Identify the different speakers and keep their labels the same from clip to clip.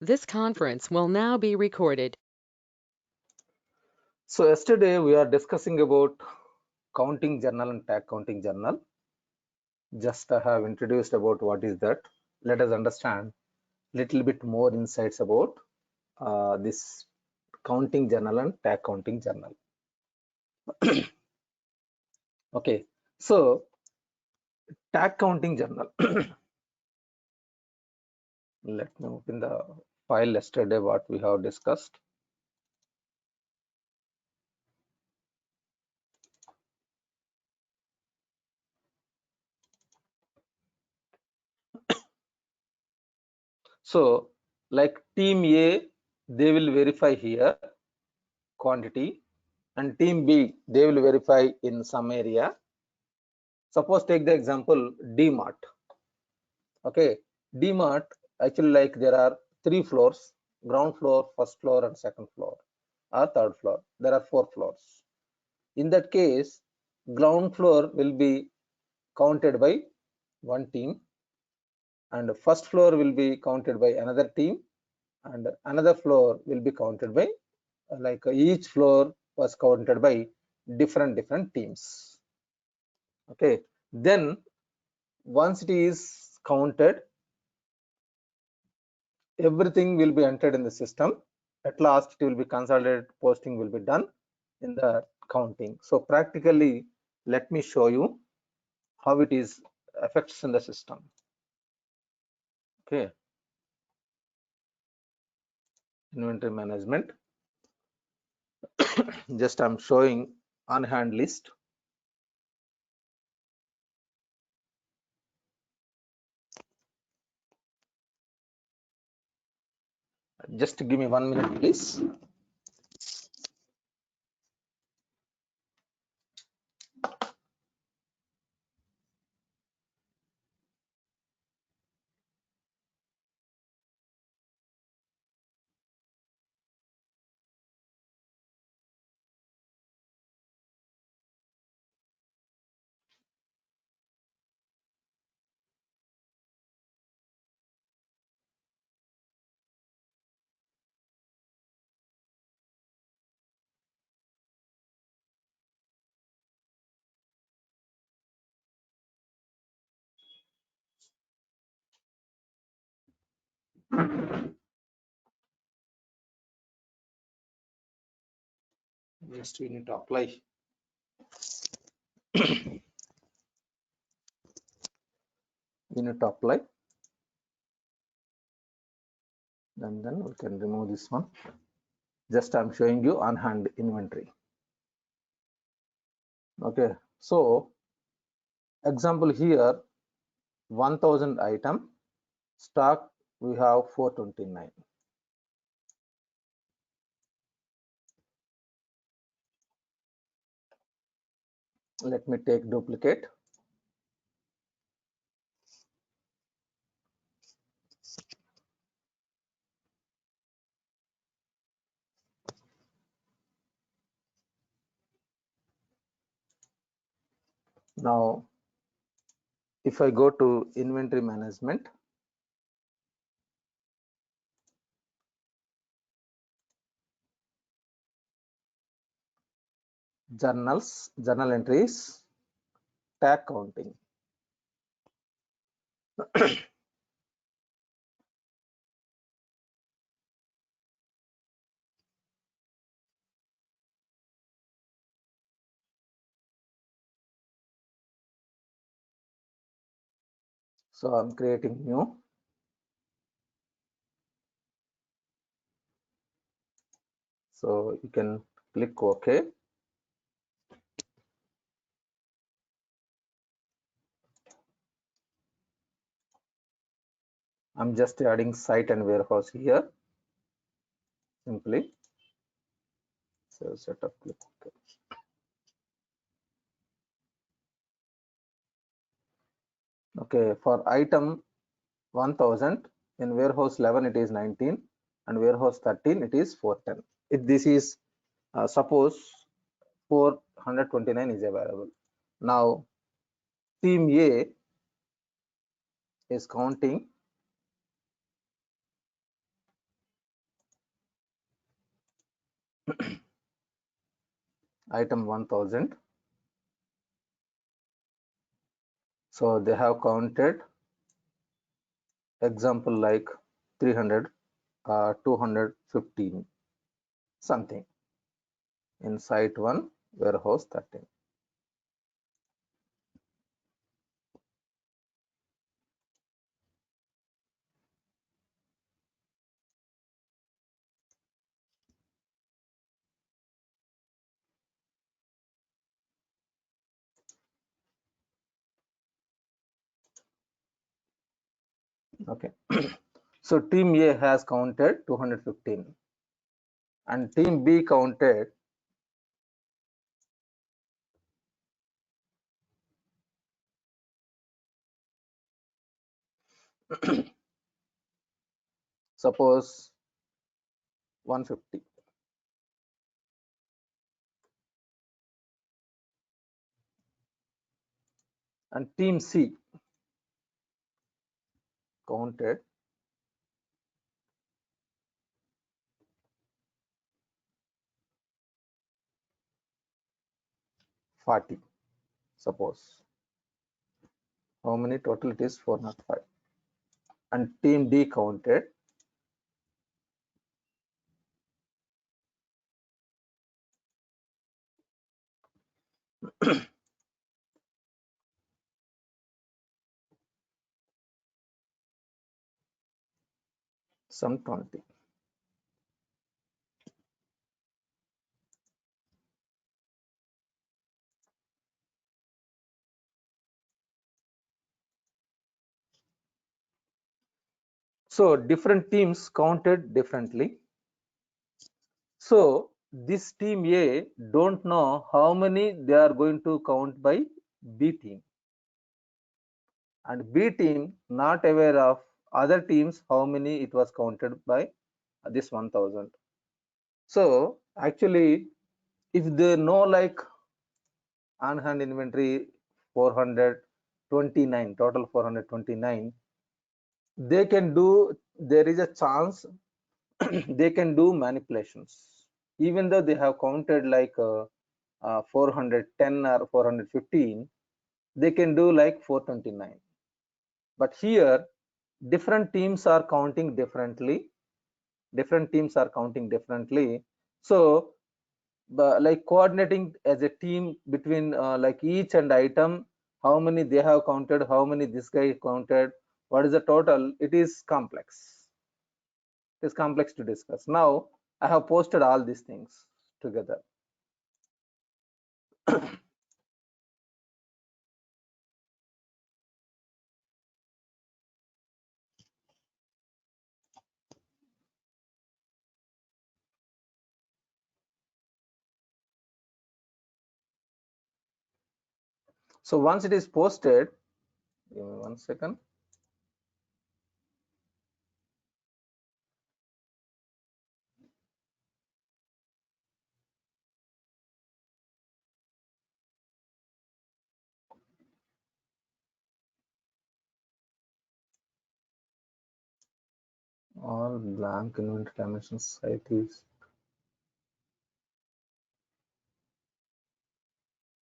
Speaker 1: This conference will now be recorded.
Speaker 2: So yesterday we are discussing about counting journal and tag counting journal. Just I have introduced about what is that. Let us understand little bit more insights about this counting journal and tag counting journal. Okay, so tag counting journal. Let me open the file yesterday what we have discussed. So like team A, they will verify here quantity, and team B, they will verify in some area. Suppose take the example DMart. Okay, DMart actually like there are 3 floors: ground floor, first floor, and second floor, or third floor. There are 4 floors. In that case, ground floor will be counted by one team, and first floor will be counted by another team, and another floor will be counted by each floor was counted by different teams. Okay, then once it is counted, everything will be entered in the system. At last it will be consolidated, posting will be done in the counting. So practically, let me show you how it is affects in the system. Okay, inventory management. Just I'm showing on hand list. Just give me 1 minute, please. Just we need to apply. We need to apply, and then we can remove this one. Just I'm showing you on hand inventory. Okay, so example here, 1000 item, stock we have 429. Let me take duplicate. Now if I go to inventory management, journal entries, tag counting. So I'm creating new. So you can click OK. I'm just adding site and warehouse here. Simply so setup, click OK. Okay, for item 1000 in warehouse 11 it is 19, and warehouse 13 it is 410. If this is suppose 429 is available. Now team A is counting item 1000. So they have counted example like 300, 215 something in site 1 warehouse 13. Okay. So team A has counted 215 and team B counted suppose 150, and team C counted 40. Suppose how many total? It is 405. And team D counted some 20. So different teams counted differently. So this team A don't know how many they are going to count by B team, and B team not aware of other teams how many it was counted by this 1000. So actually, if they know like on hand inventory 429, total 429, they can do, there is a chance they can do manipulations even though they have counted like 410 or 415, they can do like 429. But here different teams are counting differently, so like coordinating as a team between like each and item, how many they have counted, how many this guy counted, what is the total, it is complex. It is complex to discuss. Now I have posted all these things together. So once it is posted, give me 1 second. All blank inventory dimension site is,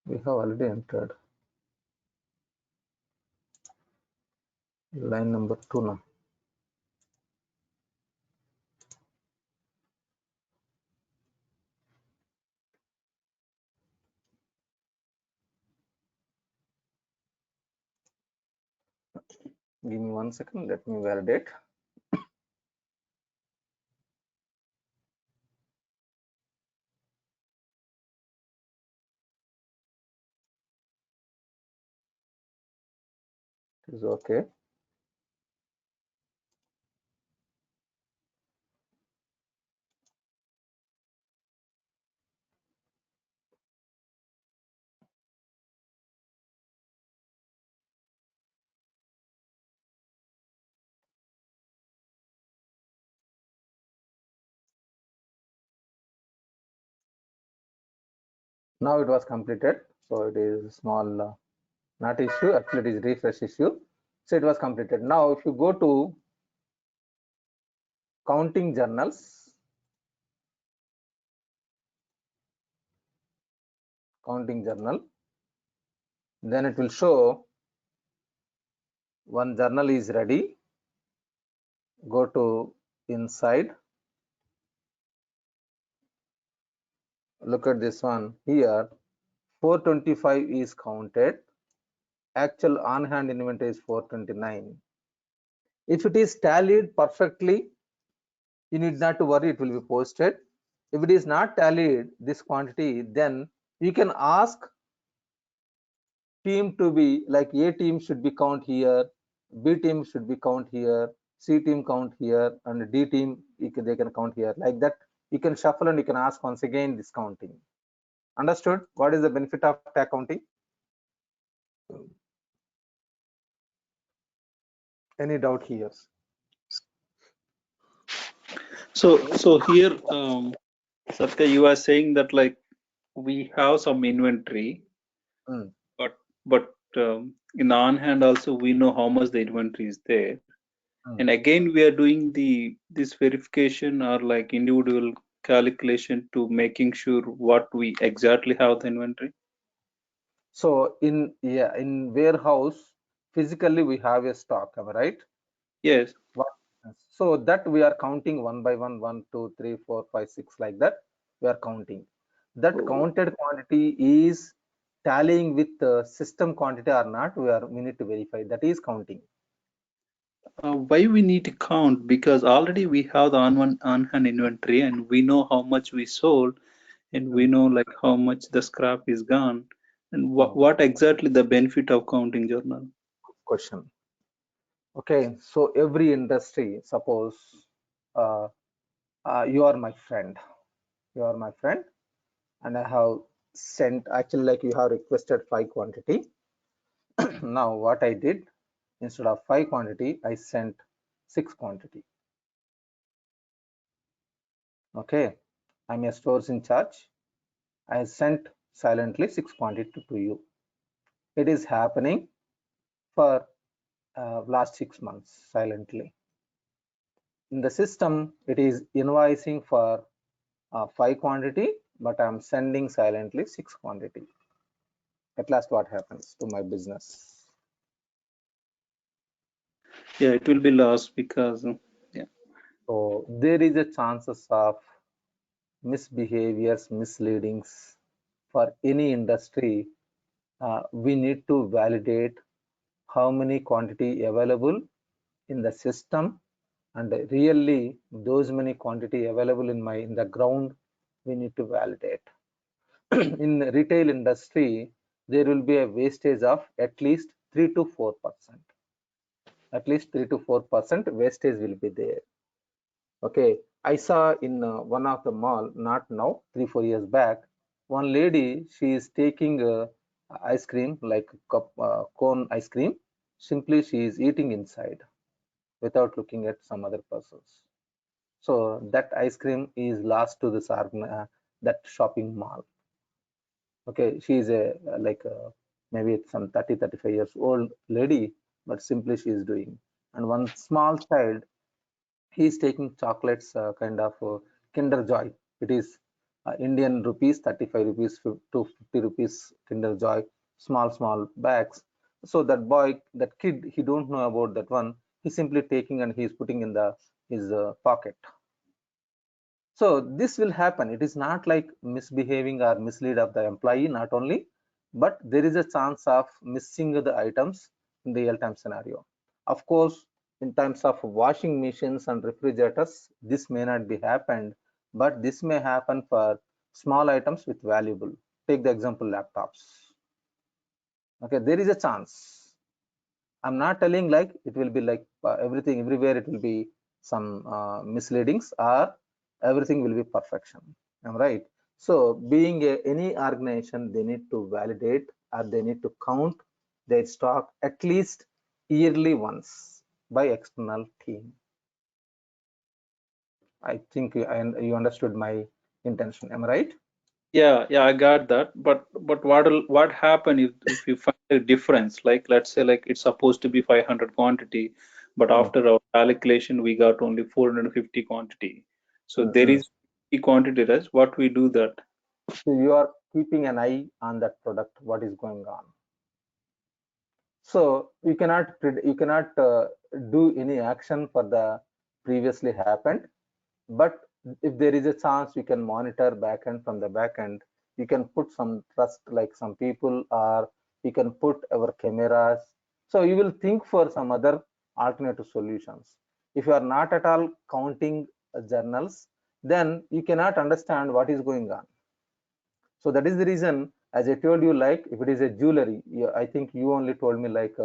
Speaker 2: we have already entered line number 2 now. Give me 1 second, let me validate. It is okay. Now it was completed, so it is small not issue, actually it is refresh issue. So it was completed. Now if you go to counting journals, counting journal. Then it will show one journal is ready. Go to inside. Look at this one here. 425 is counted. Actual on-hand inventory is 429. If it is tallied perfectly, you need not to worry, it will be posted. If it is not tallied, this quantity, then you can ask team to be like A team should be count here, B team should be count here, C team count here, and D team they can count here. Like that, you can shuffle and you can ask once again this counting. Understood? What is the benefit of tag counting? Any doubt here?
Speaker 3: So here, Satya, you are saying that like we have some inventory,
Speaker 2: Mm.
Speaker 3: but in the on hand also we know how much the inventory is there,
Speaker 2: Mm.
Speaker 3: and again we are doing this verification or like individual calculation to making sure what we exactly have the inventory.
Speaker 2: So in warehouse, physically we have a stock, am I right?
Speaker 3: Yes.
Speaker 2: What? So that we are counting one by one, 1, 2, 3, 4, 5, 6, like that. We are counting. That counted quantity is tallying with the system quantity or not. We need to verify. That is counting.
Speaker 3: Why we need to count? Because already we have the on hand inventory and we know how much we sold and we
Speaker 2: Mm.
Speaker 3: know like how much the scrap is gone, and
Speaker 2: Mm.
Speaker 3: what exactly the benefit of counting journal.
Speaker 2: Question. Okay. So every industry, suppose uh, you are my friend. You are my friend, and I have sent actually like you have requested 5 quantity. Now what I did, instead of 5 quantity, I sent 6 quantity. Okay, I'm a stores in charge. I sent silently 6 quantity to you. It is happening for last 6 months silently. In the system, it is invoicing for 5 quantity, but I'm sending silently 6 quantity. At last, what happens to my business?
Speaker 3: Yeah, it will be lost because yeah.
Speaker 2: So there is a chances of misbehaviors, misleadings for any industry. We need to validate how many quantity available in the system, and really those many quantity available in the ground we need to validate. In retail industry, there will be a wastage of at least 3 to 4%. At least 3 to 4% wastage will be there. Okay, I saw in one of the mall, not now, 3 4 years back, one lady, she is taking ice cream like cup cone ice cream. Simply she is eating inside without looking at some other persons. So that ice cream is lost to this that shopping mall. Okay, she is a like maybe it's some 30 35 years old lady, but simply she is doing. And one small child, he is taking chocolates, kind of Kinder Joy. It is Indian rupees, 35 rupees to 50 rupees Kinder Joy, small bags. So that boy, that kid, he don't know about that one. He's simply taking and he's putting in the his pocket. So this will happen. It is not like misbehaving or mislead of the employee, not only, but there is a chance of missing the items in the real-time scenario. Of course, in terms of washing machines and refrigerators, this may not be happened, but this may happen for small items with valuable. Take the example laptops. Okay, there is a chance. I'm not telling like it will be like everything everywhere it will be some misleadings or everything will be perfection. I'm right. So being any organization, they need to validate or they need to count their stock at least yearly once by external team. I think you understood my intention. Am I right?
Speaker 3: Yeah, I got that. But what happen if you find a difference? Like let's say like it's supposed to be 500 quantity, but
Speaker 2: Mm,
Speaker 3: after our calculation we got only 450 quantity. So
Speaker 2: mm,
Speaker 3: there
Speaker 2: mm.
Speaker 3: is a quantity less. What we do that?
Speaker 2: So you are keeping an eye on that product, what is going on. So you cannot do any action for the previously happened, but if there is a chance, you can monitor backend from the backend. You can put some trust, like some people, or you can put our cameras. So you will think for some other alternative solutions. If you are not at all counting journals, then you cannot understand what is going on. So that is the reason, as I told you, like if it is a jewelry, I think you only told me like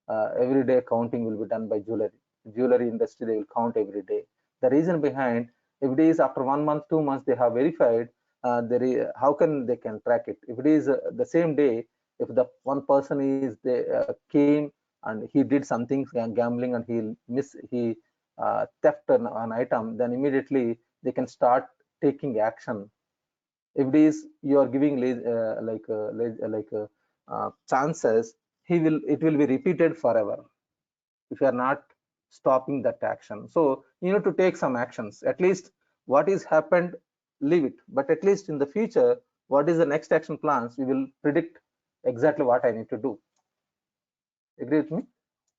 Speaker 2: every day counting will be done by jewelry industry. They will count every day. The reason behind, if it is after 1 month, 2 months they have verified, how can they can track it? If it is the same day, if the one person is they came and he did something gambling and he theft an item, then immediately they can start taking action. If it is you are giving chances, it will be repeated forever if you are not stopping that action. So you need to take some actions. At least what is happened, leave it, but at least in the future, what is the next action plans, we will predict exactly what I need to do. Agree with me?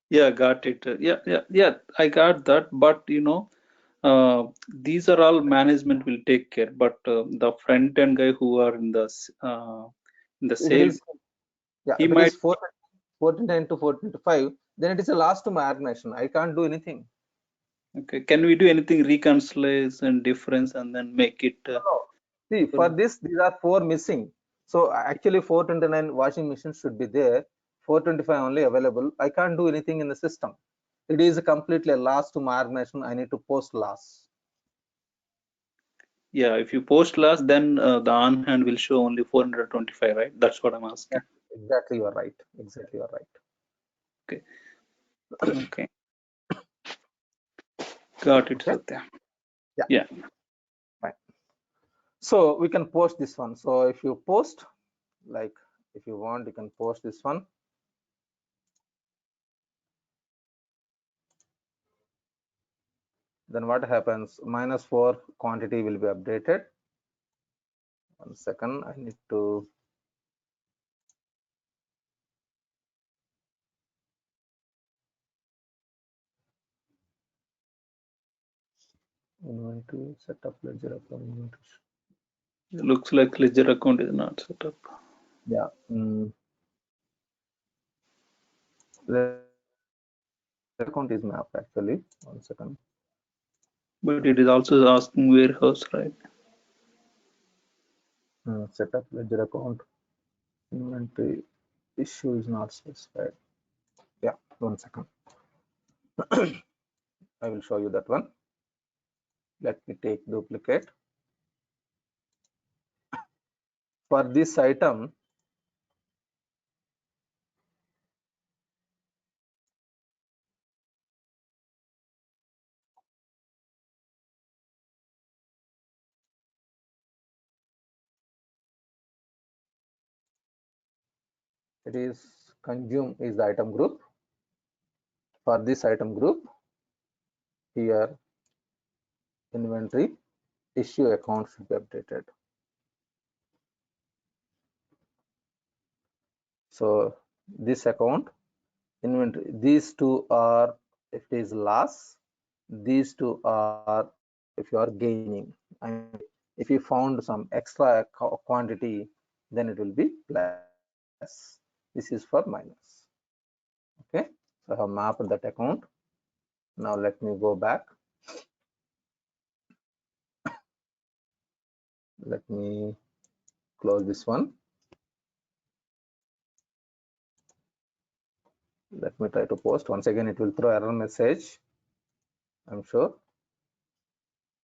Speaker 3: Yeah, got it. Yeah, I got that. But these are all management will take care. But the front end guy who are in the
Speaker 2: If it
Speaker 3: sales,
Speaker 2: is, yeah,
Speaker 3: he
Speaker 2: if it
Speaker 3: might.
Speaker 2: is 429 to 425, then it is a loss to my organization. I can't do anything.
Speaker 3: Okay, can we do anything reconciliation difference and then make it?
Speaker 2: No. See, for this, these are four missing. So actually 429 washing machines should be there, 425 only available. I can't do anything in the system. It is completely a loss to my organization. I need to post loss.
Speaker 3: Yeah, if you post last, then the on hand will show only 425, right? That's what I'm asking.
Speaker 2: Exactly, you are right. Exactly, you are right.
Speaker 3: Okay. Okay. Got it,
Speaker 2: Okay.
Speaker 3: Satya.
Speaker 2: Yeah.
Speaker 3: Yeah.
Speaker 2: Fine. So we can post this one. So if you post, like if you want, you can post this one. Then what happens? -4 quantity will be updated. 1 second. I need to. Inventory setup ledger account inventory.
Speaker 3: It looks like ledger account is not set up.
Speaker 2: Yeah. The account is mapped actually. 1 second.
Speaker 3: But it is also asking warehouse, right?
Speaker 2: Setup ledger account inventory issue is not specified. Yeah, 1 second. I will show you that one. Let me take duplicate. For this item, it is consume is the item group. For this item group, here inventory issue account should be updated. So this account inventory, these two are if it is loss, these two are if you are gaining. And if you found some extra quantity, then it will be plus. This is for minus. Okay, so I have mapped that account. Now let me go back. Let me close this one. Let me try to post. Once again, it will throw error message, I'm sure.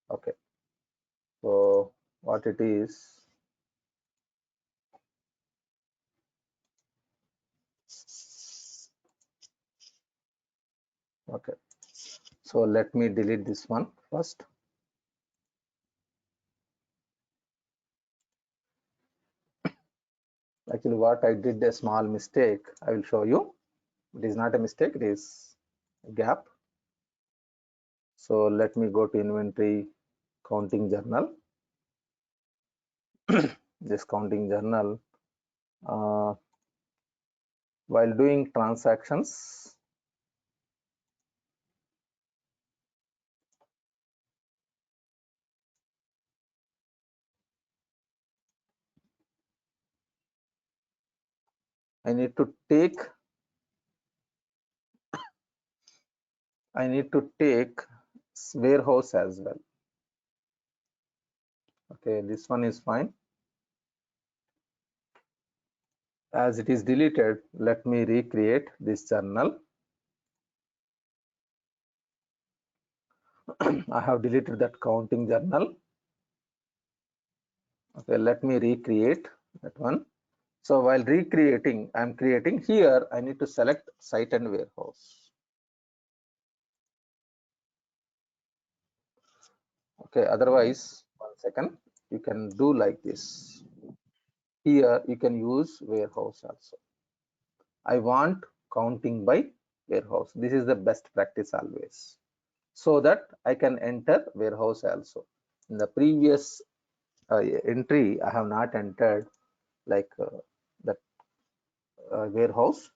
Speaker 2: Okay, so what it is, okay, so let me delete this one first. Actually, what I did a small mistake, I will show you. It is not a mistake, it is a gap. So let me go to inventory counting journal. this counting journal. While doing transactions, I need to take warehouse as well. Okay, this one is fine. As it is deleted, let me recreate this journal. I have deleted that counting journal. Okay, let me recreate that one. So while recreating, I'm creating here, I need to select site and warehouse. Okay, otherwise, 1 second, you can do like this. Here you can use warehouse also. I want counting by warehouse. This is the best practice always, so that I can enter warehouse also. In the previous entry, I have not entered like that warehouse.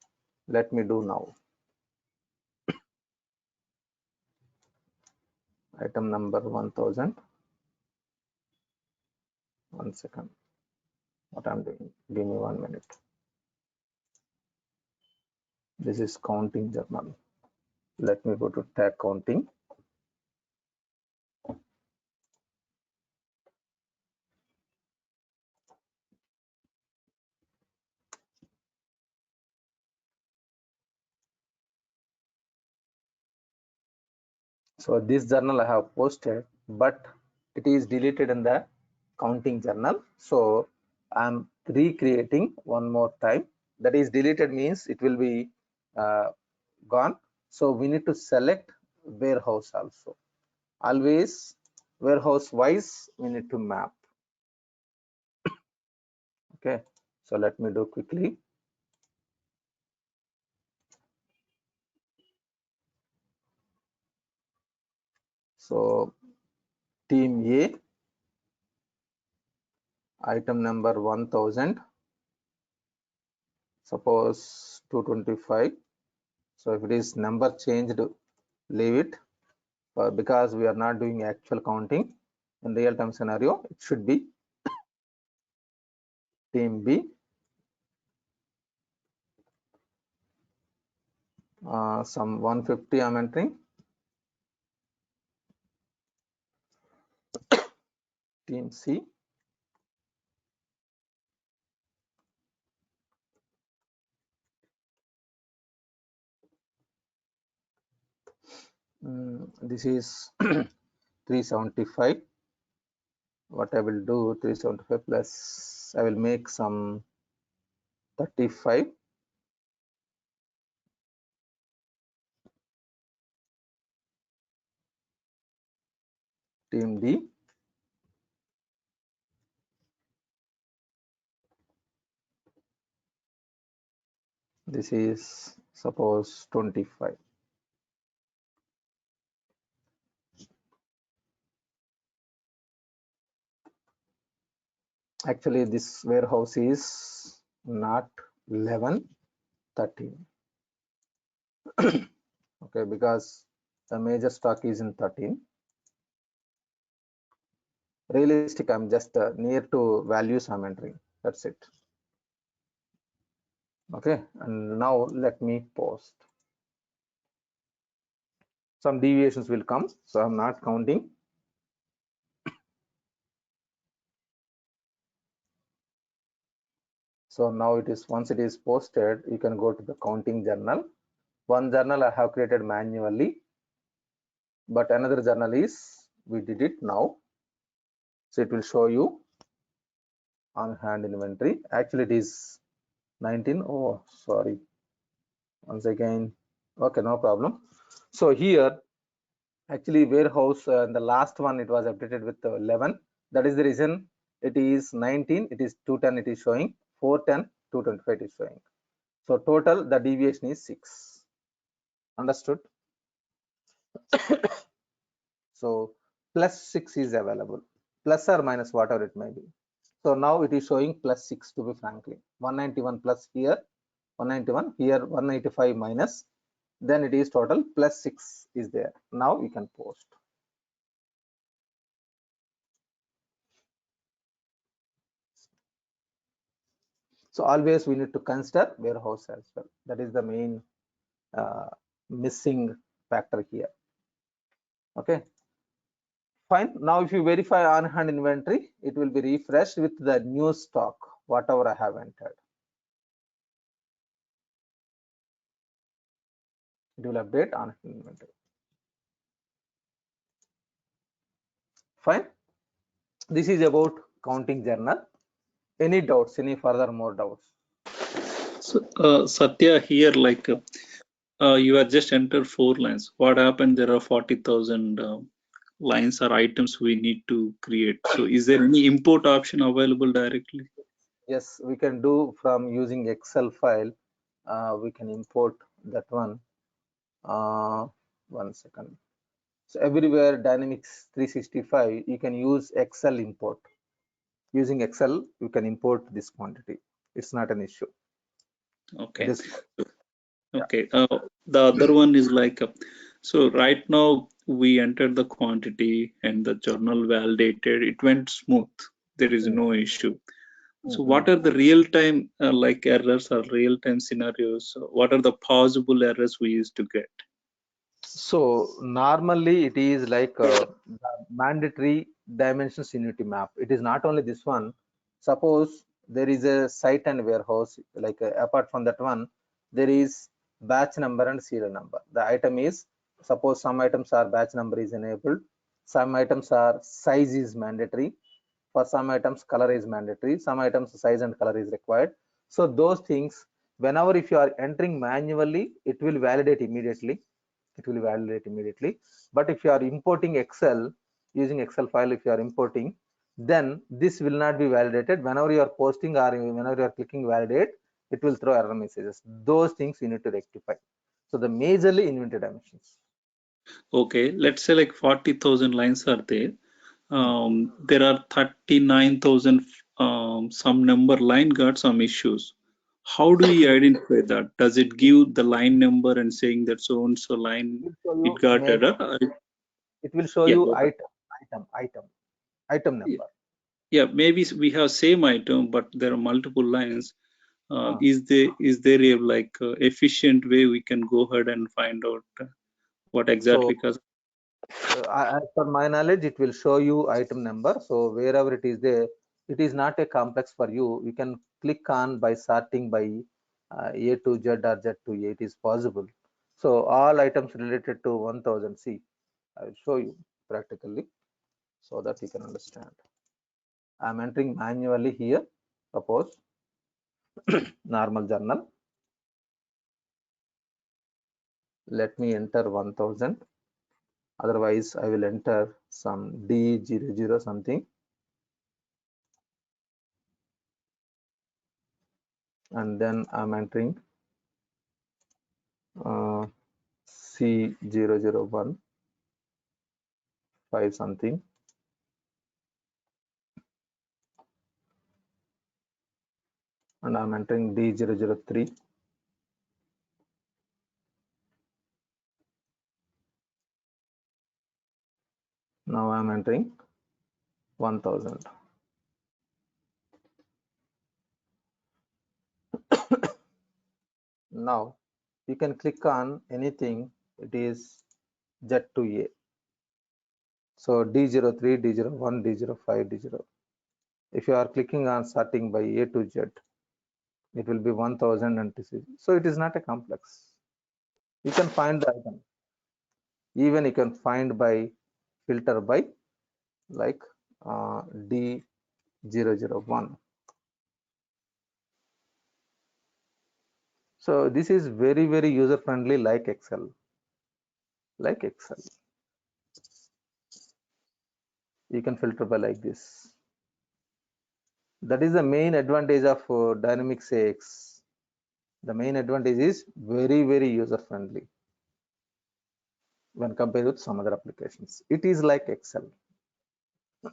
Speaker 2: Let me do now. Item number 1000. 1 second. What I'm doing? Give me 1 minute. This is counting journal. Let me go to tag counting. So this journal I have posted, but it is deleted in the counting journal. So I'm recreating one more time. That is deleted means it will be gone. So we need to select warehouse also. Always warehouse wise we need to map. Okay, so let me do quickly. So team A, item number 1000, suppose 225. So if it is number changed, leave it, because we are not doing actual counting. In real time scenario, it should be team B. Some 150 I'm entering. Team C. This is 375. What I will do, 375 plus, I will make some 35. Team D. This is suppose 25. Actually this warehouse is not 11, 13. Okay, because the major stock is in 13. Realistic, I'm just near to values I'm entering. That's it. Okay, and now let me post. Some deviations will come, so I'm not counting. So now it is, once it is posted, you can go to the counting journal. One journal I have created manually, but another journal is, we did it now. So it will show you on hand inventory. Actually it is 19. Oh, sorry. Once again. Okay, no problem. So here, actually warehouse, the last one, it was updated with 11. That is the reason it is 19. It is 210. It is showing 410, 225. It is showing. So total the deviation is 6. Understood? So plus 6 is available, plus or minus whatever it may be. So now it is showing +6 to be frankly. 191 plus here, 191 here, 195 minus, then it is total +6 is there. Now you can post. So always we need to consider warehouse as well. That is the main missing factor here. Okay. Fine. Now if you verify on hand inventory, it will be refreshed with the new stock, whatever I have entered. It will update on hand inventory. Fine. This is about counting journal. Any doubts? Any further more doubts?
Speaker 3: So, Satya, here, like you have just entered 4 lines. What happened? There are 40,000 lines or items we need to create. So, is there any import option available directly?
Speaker 2: Yes, we can do from using Excel file. We can import that one. 1 second. So everywhere Dynamics 365, you can use Excel import. Using Excel, you can import this quantity. It's not an issue. It
Speaker 3: Okay.
Speaker 2: is
Speaker 3: Okay. The other one is like, so right now we entered the quantity and the journal validated. It went smooth. There is no issue. So what are the real-time like errors or real-time scenarios? What are the possible errors we used to get?
Speaker 2: So normally it is like the mandatory dimensions unity map. It is not only this one. Suppose there is a site and warehouse, like apart from that one, there is batch number and serial number. The item is, suppose some items are batch number is enabled, some items are size is mandatory, for some items color is mandatory, some items size and color is required. So those things, whenever if you are entering manually, it will validate immediately. But if you are importing Excel, using Excel file, if you are importing, then this will not be validated. Whenever you are posting or whenever you are clicking validate, it will throw error messages. Those things you need to rectify. So the majorly inventory dimensions.
Speaker 3: Okay, let's say like 40,000 lines are there. There are 39,000 some number line got some issues. How do we identify that? Does it give the line number and saying that so and so line
Speaker 2: It will show
Speaker 3: it
Speaker 2: you
Speaker 3: got
Speaker 2: maybe
Speaker 3: error?
Speaker 2: it will show
Speaker 3: Yeah,
Speaker 2: you
Speaker 3: go ahead.
Speaker 2: item number.
Speaker 3: Yeah, maybe we have same item, but there are multiple lines.
Speaker 2: Uh,
Speaker 3: Is there a like efficient way we can go ahead and find out what
Speaker 2: so
Speaker 3: exactly cause?
Speaker 2: as per my knowledge, it will show you item number. So wherever it is there, it is not a complex for you. You can click on by sorting by A to Z or Z to A. It is possible. So all items related to 1000 C, I will show you practically so that you can understand. I'm entering manually here. Suppose normal journal. Let me enter 1000. Otherwise, I will enter some D00 something. And then I'm entering C0015 something, and I'm entering D003. Now I'm entering 1000. Now you can click on anything, it is Z to A. So D03, D01, D05, D0. If you are clicking on sorting by A to Z, it will be 1000 and TC. So it is not a complex. You can find the item. Even you can find by filter by like D001. So this is very, very user friendly like Excel. You can filter by like this. That is the main advantage of Dynamics AX. The main advantage is very, very user friendly when compared with some other applications. It is like Excel.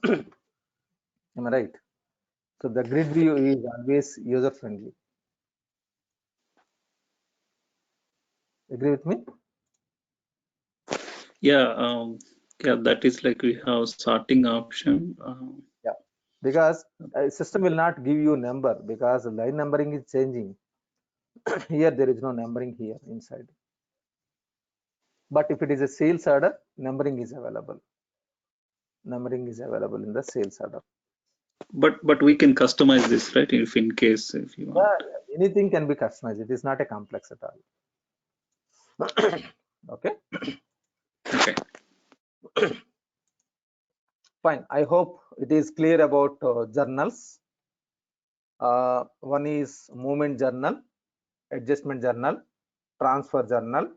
Speaker 2: Am I right? So the grid view is always user friendly. Agree with me?
Speaker 3: Yeah, yeah, that is like we have sorting option.
Speaker 2: Yeah, because system will not give you number because line numbering is changing. Here there is no numbering here inside. But if it is a sales order, numbering is available. Numbering is available in the sales order.
Speaker 3: But we can customize this, right? If in case if you want.
Speaker 2: Yeah, anything can be customized. It is not a complex at all. Okay.
Speaker 3: Okay.
Speaker 2: Fine. I hope it is clear about journals. One is movement journal, adjustment journal, transfer journal,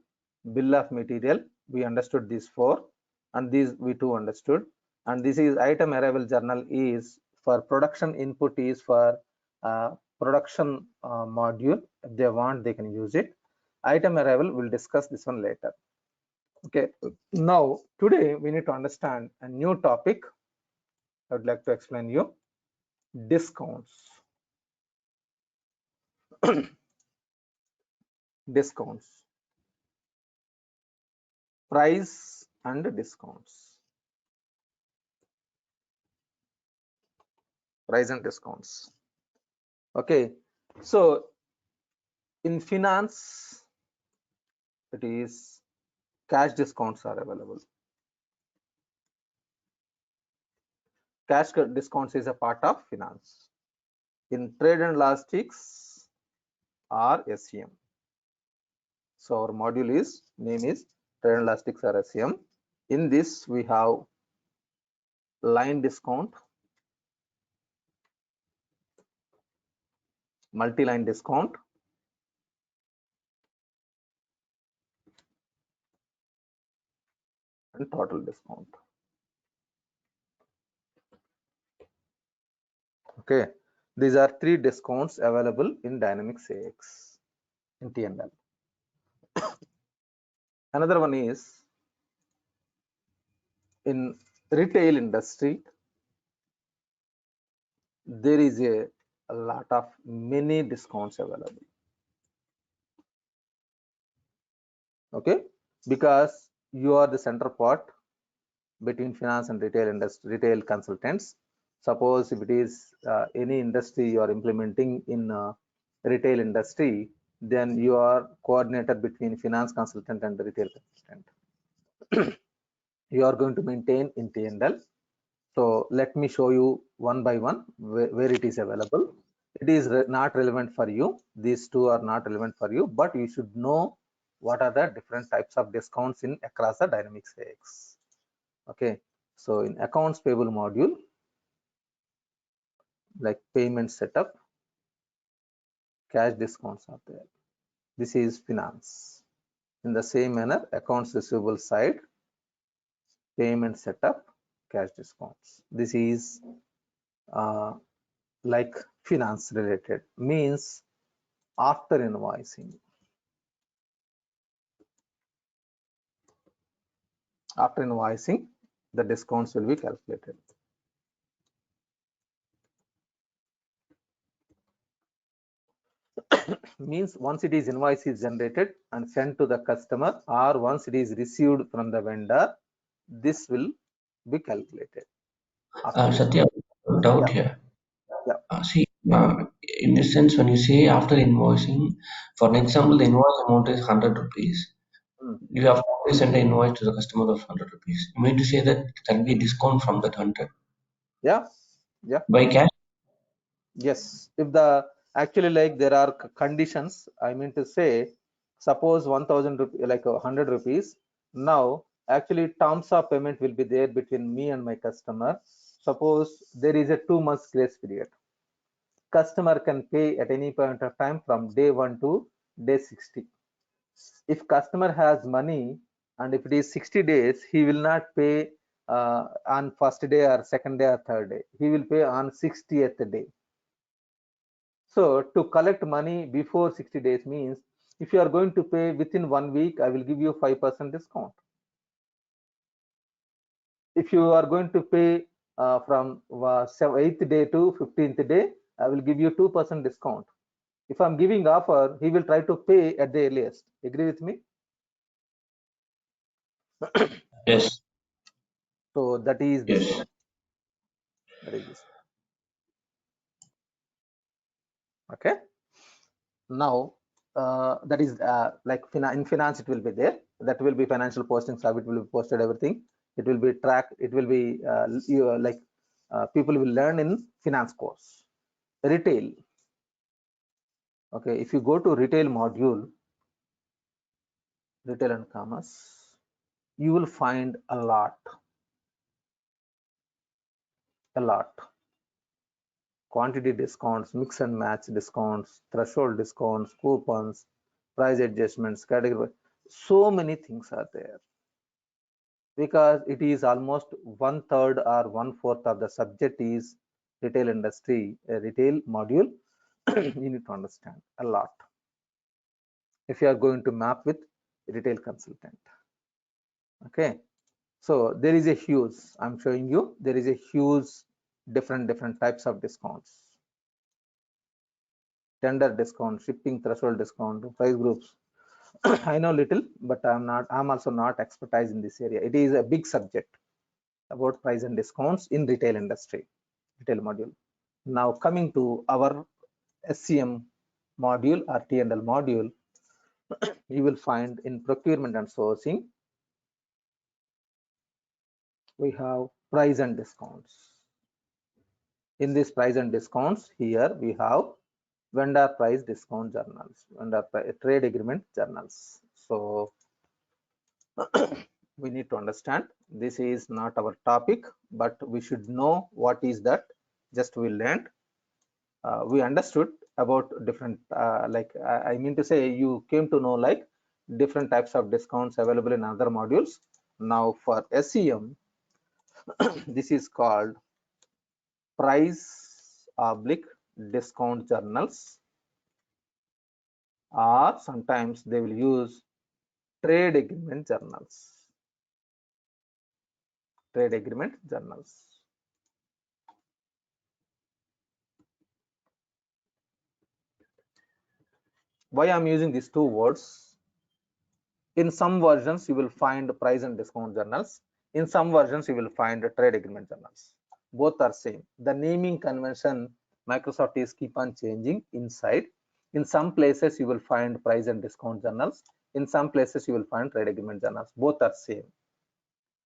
Speaker 2: bill of material. We understood these four, and these we too understood. And this is item arrival journal is for production input is for production module. If they want, they can use it. Item arrival, we'll discuss this one later. Okay. Now, today we need to understand a new topic. I would like to explain you discounts. Discounts, price and discounts, price and discounts. Okay, so in finance, it is cash discounts are available. Cash discounts is a part of finance. In trade and logistics are SEM. So our module is name is trade and logistics are SEM. In this we have line discount, multi-line discount, and total discount. Okay, these are three discounts available in Dynamics AX in TNL. Another one is in retail industry, there is a lot of many discounts available. Okay, because you are the center part between finance and retail industry, retail consultants. Suppose if it is any industry you are implementing in retail industry, then you are coordinator between finance consultant and the retail consultant. You are going to maintain in TNL. So let me show you one by one where it is available. It is not relevant for you. These two are not relevant for you, but you should know what are the different types of discounts in across the Dynamics AX. Okay, so in accounts payable module, like payment setup, cash discounts are there. This is finance. In the same manner, accounts receivable side, payment setup, cash discounts. This is like finance related, means after invoicing. After invoicing, the discounts will be calculated. Means once it is invoice is generated and sent to the customer, or once it is received from the vendor, this will be calculated.
Speaker 4: Satya, doubt
Speaker 2: Yeah,
Speaker 4: here.
Speaker 2: yeah.
Speaker 4: See, in this sense, when you say after invoicing, for an example, the invoice amount is 100 rupees.
Speaker 2: Mm.
Speaker 4: You have to send an invoice to the customer of 100 rupees. You mean to say that there will be a discount from that 100
Speaker 2: Yeah, yeah.
Speaker 4: by cash?
Speaker 2: Yes, if the actually like there are conditions, I mean to say, suppose 1000 rupees, like 100 rupees. Now, actually, terms of payment will be there between me and my customer. Suppose there is a 2 months grace period. Customer can pay at any point of time from day 1 to day 60. If customer has money and if it is 60 days, he will not pay on first day or second day or third day. He will pay on 60th day. So to collect money before 60 days means if you are going to pay within 1 week, I will give you 5% discount. If you are going to pay from 8th day to 15th day, I will give you 2% discount. If I'm giving offer, he will try to pay at the earliest. Agree with me?
Speaker 4: Yes.
Speaker 2: So that is this
Speaker 4: Yes.
Speaker 2: one. That is this. Okay. Now that is like in finance it will be there. That will be financial postings. How it will be posted, everything. It will be tracked. It will be like people will learn in finance course. Retail. Okay. If you go to retail module, retail and commerce, you will find a lot. Quantity discounts, mix and match discounts, threshold discounts, coupons, price adjustments, category. So many things are there because it is almost 1/3 or 1/4 of the subject is retail industry, a retail module. You need to understand a lot if you are going to map with retail consultant. Okay, so there is a huge, I'm showing you, there is a huge different types of discounts. Tender discount, shipping threshold discount, price groups. I know little, but I'm also not expertise in this area. It is a big subject about price and discounts in retail industry, retail module. Now coming to our SCM module or T&L module, you will find in procurement and sourcing, we have price and discounts. In this price and discounts, here we have vendor price discount journals, trade agreement journals. So we need to understand this is not our topic, but we should know what is that. Just we learned, we understood about different like I mean to say you came to know like different types of discounts available in other modules. Now for SCM, this is called price oblique discount journals, or sometimes they will use trade agreement journals. Trade agreement journals. Why I'm using these two words? In some versions you will find price and discount journals. In some versions you will find trade agreement journals. Both are same. The naming convention Microsoft is keep on changing inside. In some places you will find price and discount journals. In some places you will find trade agreement journals. Both are same.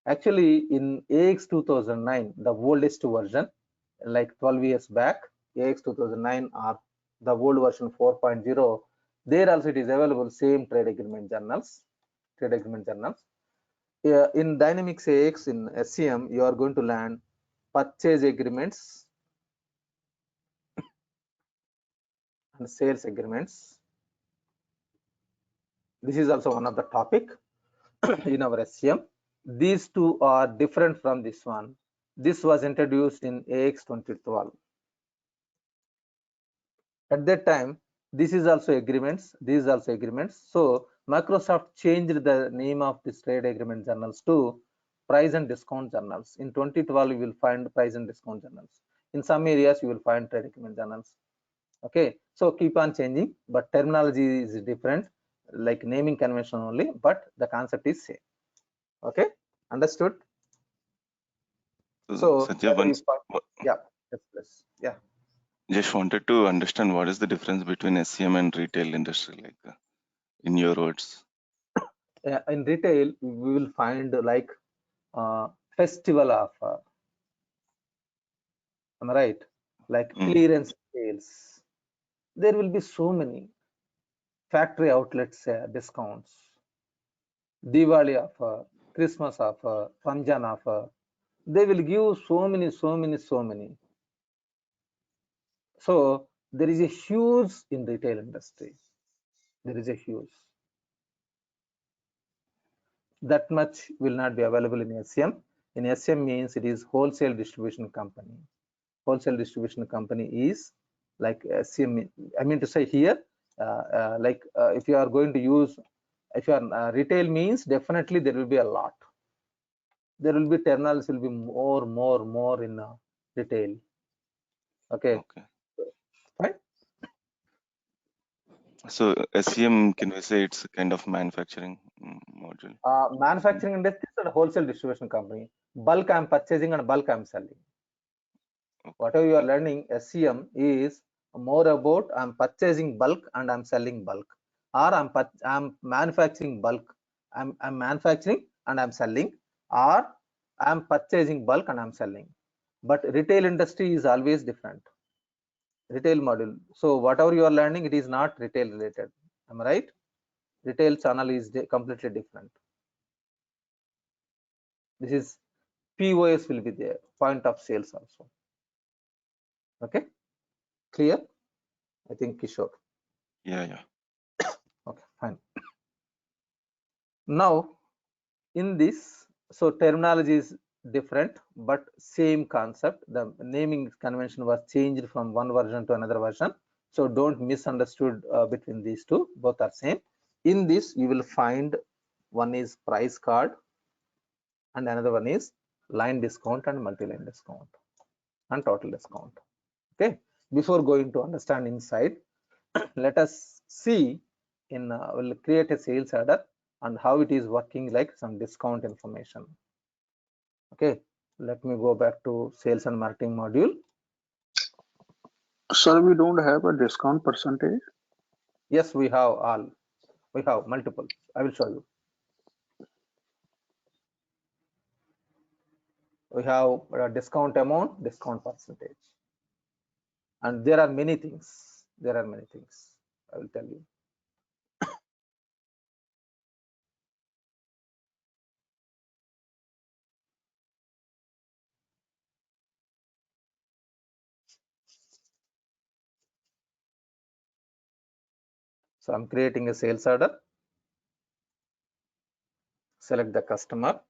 Speaker 2: Actually in AX 2009, the oldest version, like 12 years back, AX 2009 or the old version 4.0, there also it is available, same trade agreement journals. In Dynamics AX in SCM, you are going to learn purchase agreements and sales agreements. This is also one of the topic in our SCM. These two are different from this one. This was introduced in AX 2012. At that time, this is also agreements. So Microsoft changed the name of this trade agreement journals to price and discount journals. In 2012, you will find price and discount journals. In some areas, you will find trade agreement journals. Okay, so keep on changing, but terminology is different, like naming convention only, but the concept is same. Okay, understood? So
Speaker 5: Satya,
Speaker 2: yeah, yeah.
Speaker 5: just wanted to understand what is the difference between SCM and retail industry, like in your words.
Speaker 2: In retail, we will find like festival offer. Am I right? Like clearance sales. There will be so many factory outlets discounts, Diwali offer, Christmas offer, Ramjan offer. They will give so many. So there is a huge in retail industry. There is a huge. That much will not be available in SCM. In SCM means it is wholesale distribution company. Wholesale distribution company is like SCM. I mean to say here, if you are going to use, if you are retail means definitely there will be a lot. there will be terminals will be more in retail. Okay,
Speaker 5: Okay.
Speaker 2: fine.
Speaker 5: So SEM, can we say it's a kind of manufacturing module?
Speaker 2: Manufacturing industry is a wholesale distribution company. Bulk I'm purchasing and bulk I'm selling.
Speaker 5: Okay.
Speaker 2: Whatever you are learning, SCM is more about I'm purchasing bulk and I'm selling bulk, or I'm manufacturing bulk. I'm manufacturing and I'm selling, or I'm purchasing bulk and I'm selling. But retail industry is always different. Retail module. So whatever you are learning, it is not retail related. Am I right? Retail channel is completely different. This is POS will be there, point of sales also. Okay, clear? I think Kishore.
Speaker 5: Yeah.
Speaker 2: Okay, fine. Now in this, so terminology is different, but same concept. The naming convention was changed from one version to another version. So don't misunderstood between these two, both are same. In this, you will find one is price card and another one is line discount and multi-line discount and total discount. Okay, before going to understand inside, let us see in we'll create a sales order and how it is working, like some discount information. Okay, let me go back to sales and marketing module.
Speaker 6: Sir, we don't have a discount percentage.
Speaker 2: Yes, we have all. We have multiple. I will show you. We have a discount amount, discount percentage, and there are many things. There are many things. I will tell you. So I'm creating a sales order. Select the customer.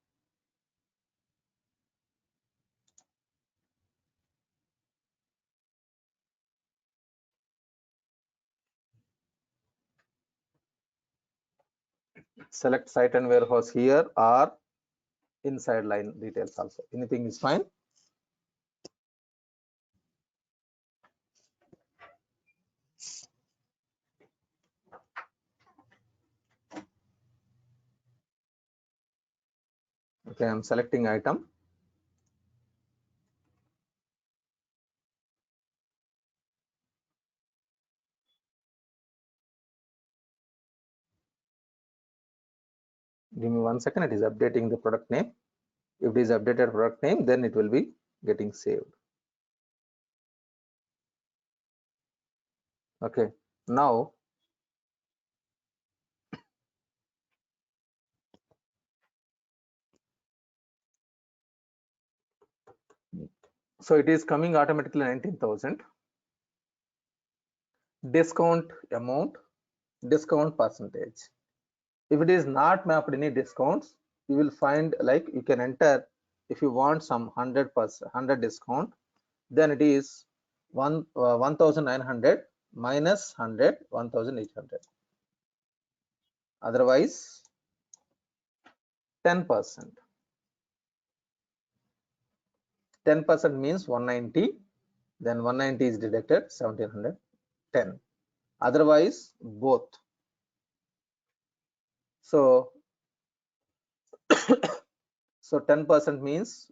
Speaker 2: Select site and warehouse here, or inside line details also. Anything is fine. Okay, I'm selecting item. Give me 1 second. It is updating the product name. If it is updated product name, then it will be getting saved. Okay, now so it is coming automatically 19,000. Discount amount, discount percentage. If it is not mapped any discounts, you will find like you can enter if you want some 100% 100 discount, then it is 1,900 minus 100 1,800. Otherwise 10%. 10% means 190, then 190 is deducted 1,710. Otherwise both. So 10% means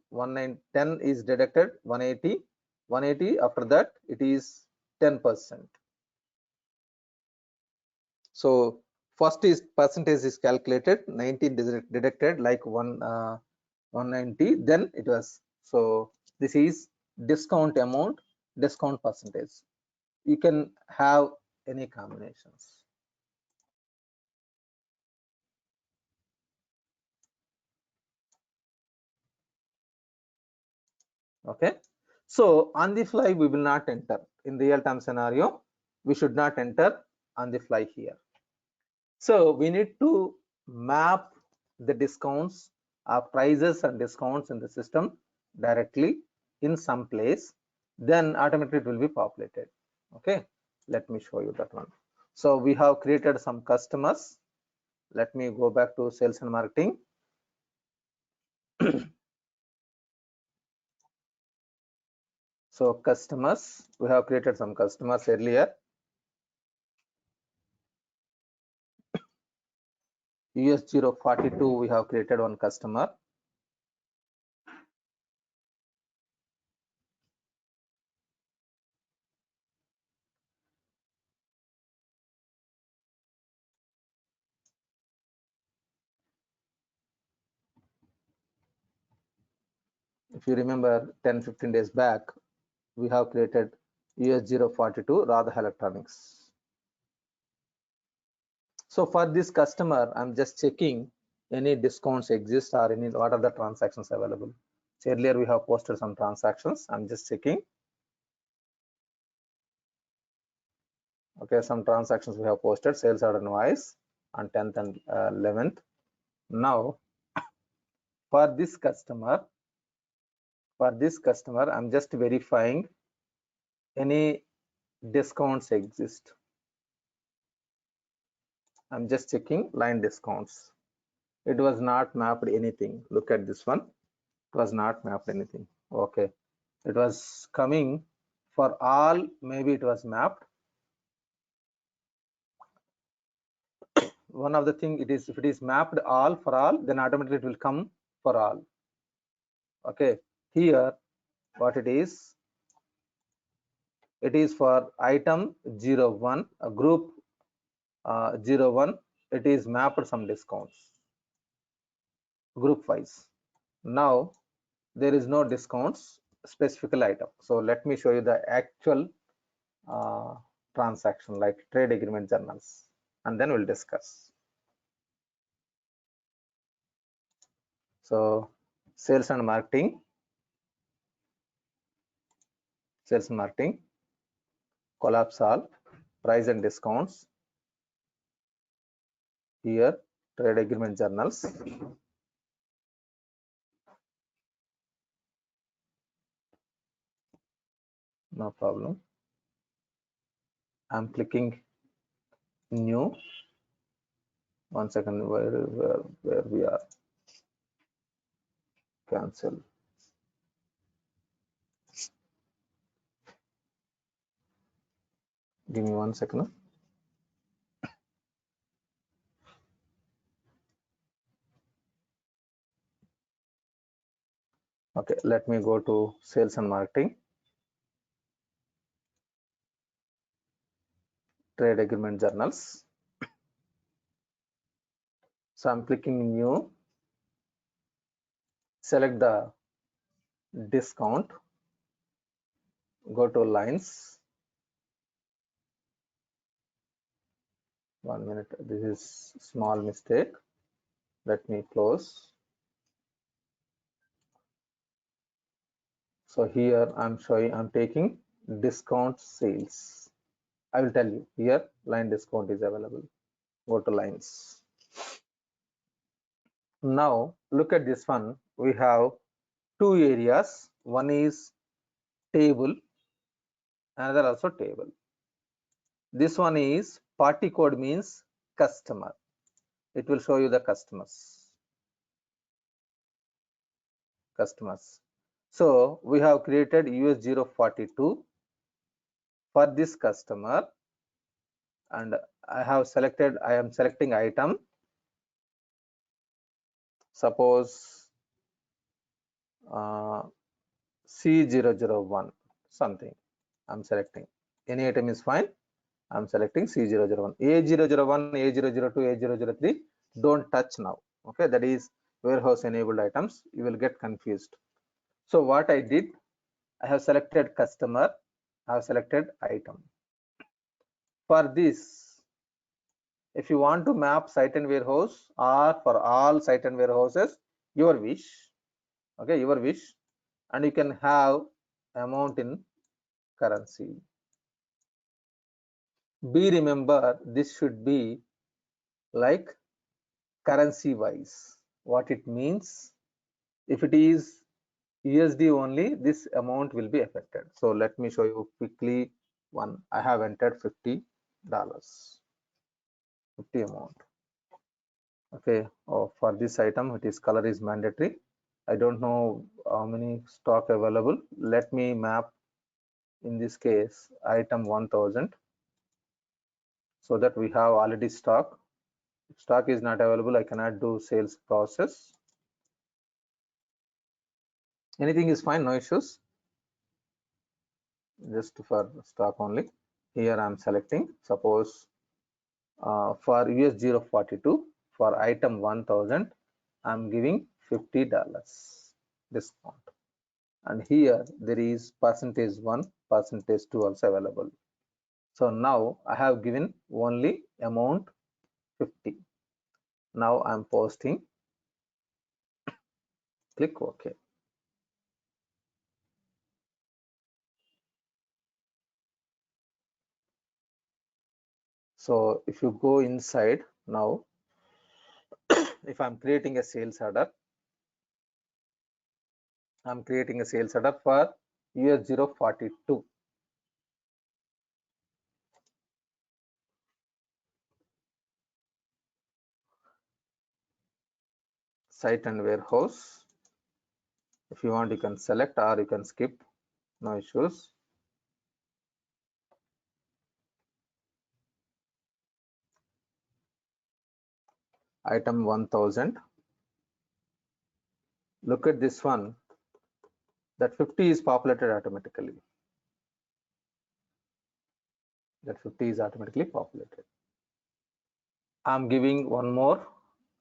Speaker 2: 10 is deducted 180 after that it is 10%. So first is percentage is calculated, 19 deducted like 190, then it was, so this is discount amount, discount percentage. You can have any combinations. Okay, so on the fly we will not enter. In real time scenario we should not enter on the fly here. So we need to map the discounts, prices and discounts in the system directly in some place, then automatically it will be populated. Okay, let me show you that one. So we have created some customers. Let me go back to sales and marketing. So customers, we have created some customers earlier. US 042, we have created one customer. If you remember 10-15 days back, we have created US 042 Radha Electronics. So for this customer, I'm just checking any discounts exist or any what are the transactions available. So earlier we have posted some transactions. I'm just checking. Okay, some transactions we have posted, sales order invoice on 10th and 11th. Now for this customer, I'm just verifying any discounts exist. I'm just checking line discounts. It was not mapped anything. Look at this one. It was not mapped anything. Okay, it was coming for all. Maybe it was mapped. One of the thing it is, if it is mapped all for all, then automatically it will come for all. Okay, here what it is for item 01, a group 01, it is mapped some discounts group wise. Now there is no discounts specific item. So let me show you the actual transaction like trade agreement journals, and then we'll discuss. So sales and marketing, collapse all, price and discounts. Here trade agreement journals. No problem. I'm clicking new. 1 second, where we are. Cancel. Give me 1 second. Okay, let me go to sales and marketing, trade agreement journals. So I'm clicking new, select the discount, go to lines. 1 minute, this is small mistake. Let me close. So here I'm taking discount sales. I will tell you here line discount is available. Go to lines. Now look at this one. We have two areas. One is table, another also table. This one is party code, means customer. It will show you the customers. So we have created US 042 for this customer, and I am selecting item. Suppose C001 something. I'm selecting any item is fine. I'm selecting C001, A001, A002, A003. Don't touch now. Okay, that is warehouse enabled items. You will get confused. So what I did, I have selected customer, I have selected item. For this, if you want to map site and warehouse or for all site and warehouses, your wish. Okay, your wish, and you can have amount in currency. Be remember, this should be like currency wise. What it means, if it is USD only, this amount will be affected. So let me show you quickly one. I have entered $50, 50 amount. Okay, for this item, it is color is mandatory. I don't know how many stock available. Let me map in this case item 1000, so that we have already stock. If stock is not available, I cannot do sales process. Anything is fine, no issues. Just for stock only. Here I am selecting, suppose for US 042 for item 1000, I am giving $50 discount, and here there is %1, %2 also available. So now I have given only amount 50. Now I am posting, click OK. So if you go inside now, if I'm creating a sales order, I'm creating a sales order for US 042. Site and warehouse. If you want, you can select or you can skip, no issues. Item 1000. Look at this one, that 50 is populated automatically. That 50 is automatically populated. I'm giving one more,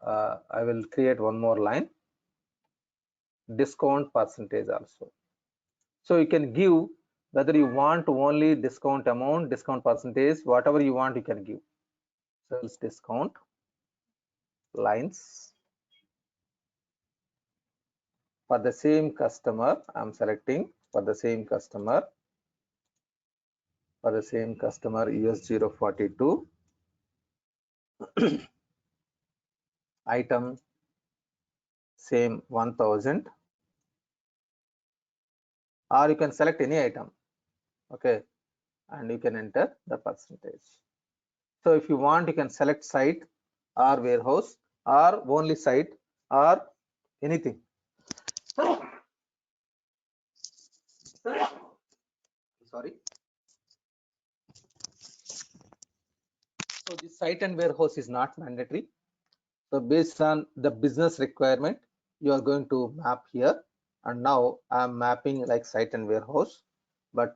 Speaker 2: I will create one more line, discount percentage also. So you can give whether you want only discount amount, discount percentage, whatever you want you can give. Sales discount, lines. For the same customer, I'm selecting for the same customer, US 042, item same 1000, or you can select any item, okay, and you can enter the percentage. So if you want, you can select site or warehouse or only site or anything. Sorry. So this site and warehouse is not mandatory. So based on the business requirement, you are going to map here. And now I'm mapping like site and warehouse, but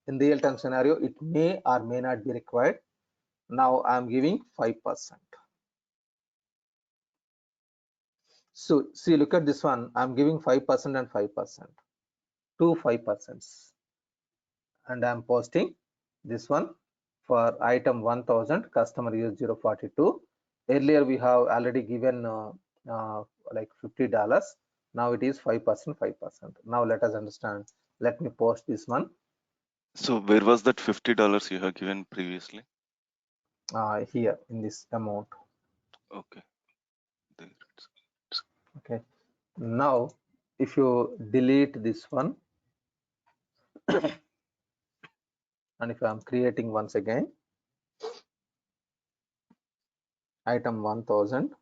Speaker 2: in real time scenario, it may or may not be required. Now I'm giving 5%. So see, look at this one. I'm giving 5% and 5%, 5%, and I'm posting this one for item 1000, customer US 042. Earlier we have already given like $50. Now it is 5%, 5%. Now let us understand. Let me post this one.
Speaker 5: So where was that $50 you have given previously?
Speaker 2: Here in this amount.
Speaker 5: Okay. There it's-
Speaker 2: Okay. Now if you delete this one, and if I'm creating once again item 1000,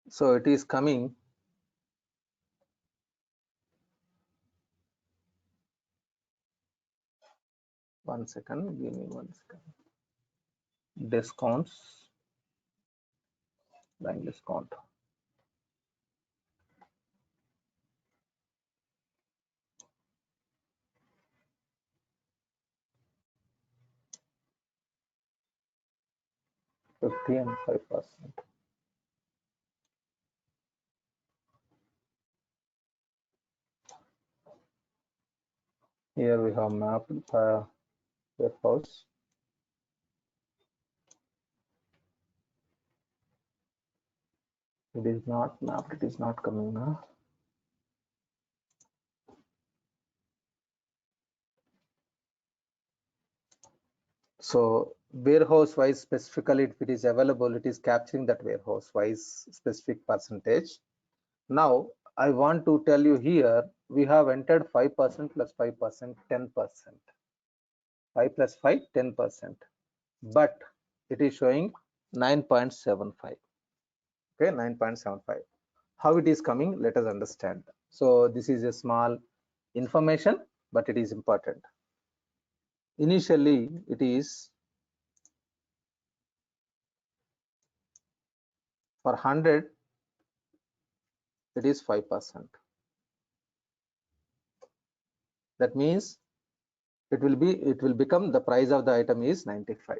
Speaker 2: so it is coming 1 second, give me 1 second. Discounts, line discount. $50 and 5%. Here we have mapped warehouse. It is not mapped, it is not coming now. So warehouse wise specifically, if it is available, it is capturing that warehouse wise specific percentage. Now I want to tell you here, we have entered 5% plus 5%, 10%. 5 plus 5, 10%. But it is showing 9.75. Okay, 9.75. how it is coming, let us understand. So this is a small information, but it is important. Initially it is for 100 it is 5%. That means it will become the price of the item is 95.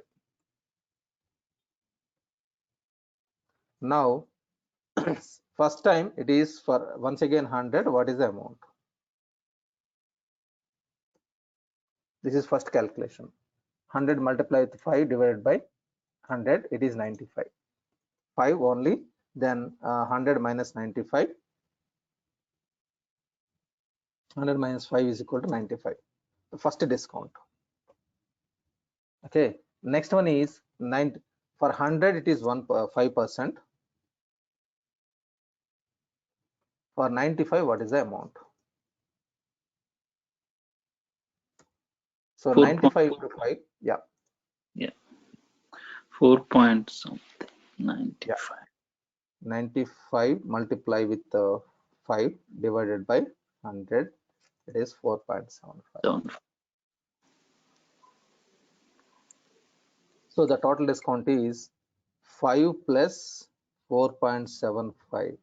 Speaker 2: Now first time it is for once again 100. What is the amount? This is first calculation. 100 multiplied with 5 divided by 100, it is 95. 5 only, then 100 minus 95. 100 minus 5 is equal to 95. The first discount. Okay. Next one is 9. For 100 it is 5%. For 95, what is the amount? So 95 into 5, yeah.
Speaker 3: Yeah. 4 point something. 95.
Speaker 2: Yeah. 95 multiply with 5 divided by 100, it is 4.75. So the total discount is 5 plus 4.75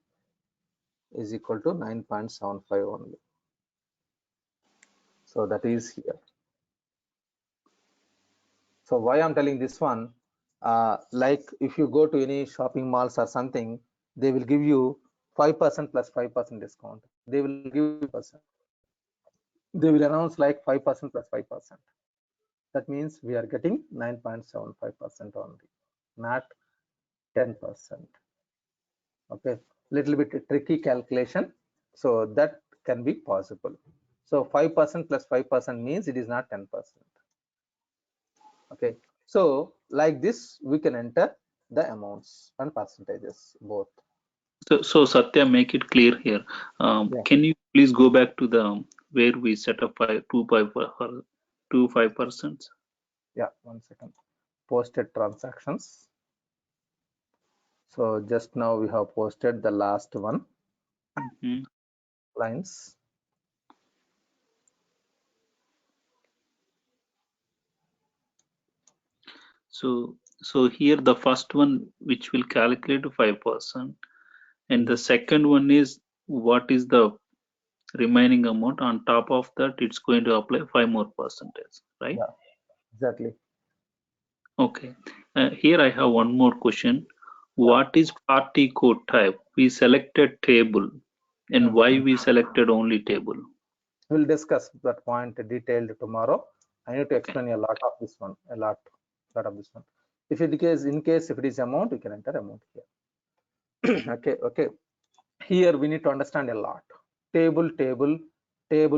Speaker 2: is equal to 9.75 only. So that is here. So why I'm telling this one, like if you go to any shopping malls or something, they will give you 5% plus 5% discount. They will give you 5%. They will announce like 5% plus 5%. That means we are getting 9.75% only, not 10%. Okay, little bit tricky calculation, so that can be possible. So 5% plus 5% means it is not 10%. Okay, so like this we can enter the amounts and percentages both.
Speaker 3: So Satya, make it clear here.
Speaker 2: Yeah.
Speaker 3: Can you please go back to the where we set up 5%?
Speaker 2: Yeah, 1 second. Posted transactions. So just now we have posted the last one. Lines.
Speaker 3: So here the first one which will calculate 5%, and the second one is what is the remaining amount. On top of that, it's going to apply 5 more percentage, right?
Speaker 2: Yeah, exactly.
Speaker 3: Okay. Here I have one more question. What is party code type? We selected table, and why we selected only table?
Speaker 2: We'll discuss that point detailed tomorrow. I need to explain a lot of this one, a lot of this one. If it is in case if it is amount, you can enter amount here. Okay. Here we need to understand a lot. Table,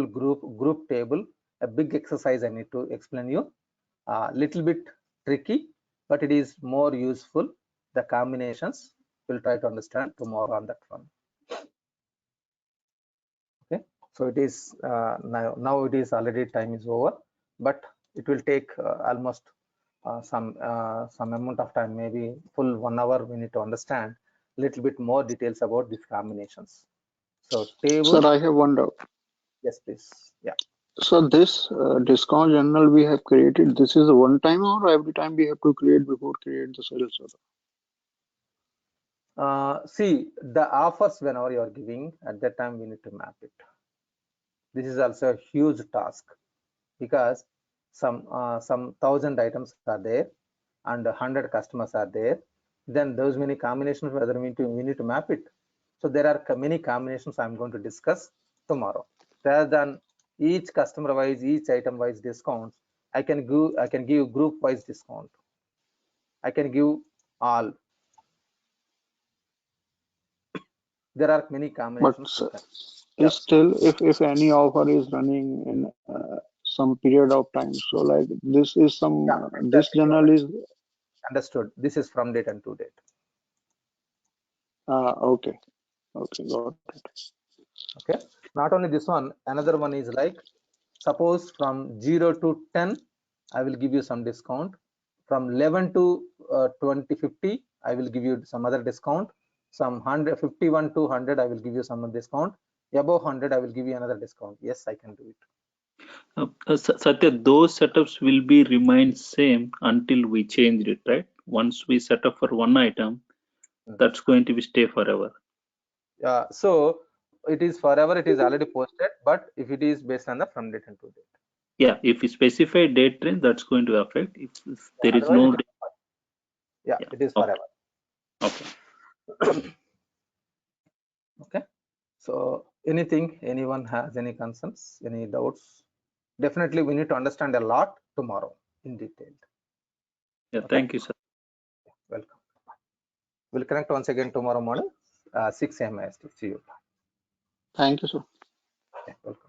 Speaker 2: group table. A big exercise I need to explain you. Little bit tricky, but it is more useful. The combinations we'll try to understand tomorrow on that one. Okay, so it is now it is already time is over, but it will take almost some amount of time, maybe full 1 hour. We need to understand a little bit more details about these combinations. So table.
Speaker 6: Sir, I have one doubt.
Speaker 2: Yes, please. Yeah.
Speaker 6: So this discount journal we have created, this is a one time or every time we have to create before create the sales order?
Speaker 2: See, the offers whenever you are giving, at that time we need to map it. This is also a huge task, because some 1,000 items are there and 100 customers are there. Then those many combinations, whether we need to map it. So there are many combinations I'm going to discuss tomorrow. Rather than each customer wise, each item wise discounts, I can give group wise discount. I can give all. There are many combinations.
Speaker 6: But still, if any offer is running in some period of time, so like this is some this journal is
Speaker 2: understood. This is from date and to date.
Speaker 6: Okay, got it.
Speaker 2: Okay, not only this one, another one is like, suppose from 0 to 10 I will give you some discount. From 11 to 2050 I will give you some other discount. some 51 to 100, I will give you some discount. Above 100, I will give you another discount. Yes, I can do it.
Speaker 3: Satya, those setups will be remain same until we change it, right? Once we set up for one item, that's going to be stay forever.
Speaker 2: So it is forever, it is already posted, but if it is based on the from date and to date.
Speaker 3: Yeah, if we specify date range, that's going to affect. If there is no date,
Speaker 2: it is forever.
Speaker 3: Okay.
Speaker 2: Okay. So anyone has any concerns, any doubts? Definitely we need to understand a lot tomorrow in detail.
Speaker 3: Yeah,
Speaker 2: okay?
Speaker 3: Thank you, sir.
Speaker 2: Welcome. We'll connect once again tomorrow morning, 6 a.m. IST. See you.
Speaker 6: Thank you, sir.
Speaker 2: Welcome.